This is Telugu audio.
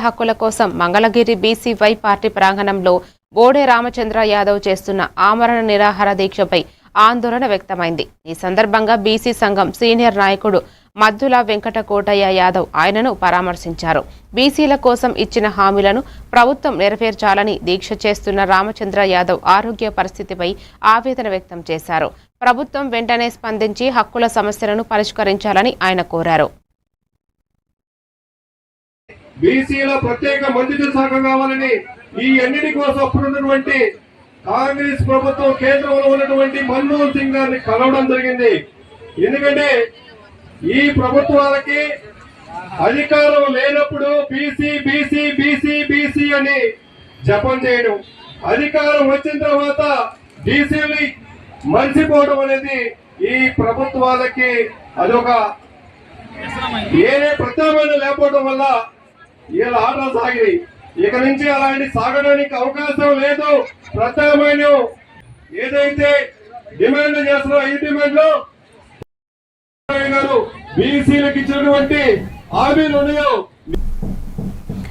హక్కుల కోసం మంగళగిరి బీసీవై పార్టీ ప్రాంగణంలో బోడే రామచంద్ర యాదవ్ చేస్తున్న ఆమరణ నిరాహార దీక్షపై ఆందోళన వ్యక్తమైంది. ఈ సందర్భంగా బీసీ సంఘం సీనియర్ నాయకుడు మద్దుల వెంకట కోటయ్య యాదవ్ ఆయనను పరామర్శించారు. బీసీల కోసం ఇచ్చిన హామీలను ప్రభుత్వం నెరవేర్చాలని దీక్ష చేస్తున్న రామచంద్ర యాదవ్ ఆరోగ్య పరిస్థితిపై ఆవేదన వ్యక్తం చేశారు. ప్రభుత్వం వెంటనే స్పందించి హక్కుల సమస్యలను పరిష్కరించాలని ఆయన కోరారు. బీసీల ప్రత్యేక మంత్రిత్వ శాఖ కావాలని ఈ అన్నిటి కోసం అప్పుడున్నటువంటి కాంగ్రెస్ ప్రభుత్వం కేంద్రంలో ఉన్నటువంటి మన్మోహన్ సింగ్ గారిని కలవడం జరిగింది. ఎందుకంటే ఈ ప్రభుత్వాలకి అధికారం లేనప్పుడు బీసీ బీసీ బీసీ బీసీ అని జపం చేయడం, అధికారం వచ్చిన తర్వాత బీసీని మర్చిపోవడం అనేది ఈ ప్రభుత్వాలకి అదొక ఏదే ప్రత్యామ్నాయం లేకపోవడం వల్ల ఇలా ఆటలు సాగినాయి. ఇక నుంచి అలాంటి సాగడానికి అవకాశం లేదు. ప్రత్యామ్నాయం ఏదైతే డిమాండ్ చేస్తున్నారో ఈ డిమాండ్లో బీసీలకు ఇచ్చినటువంటి హామీలు ఉన్నాయో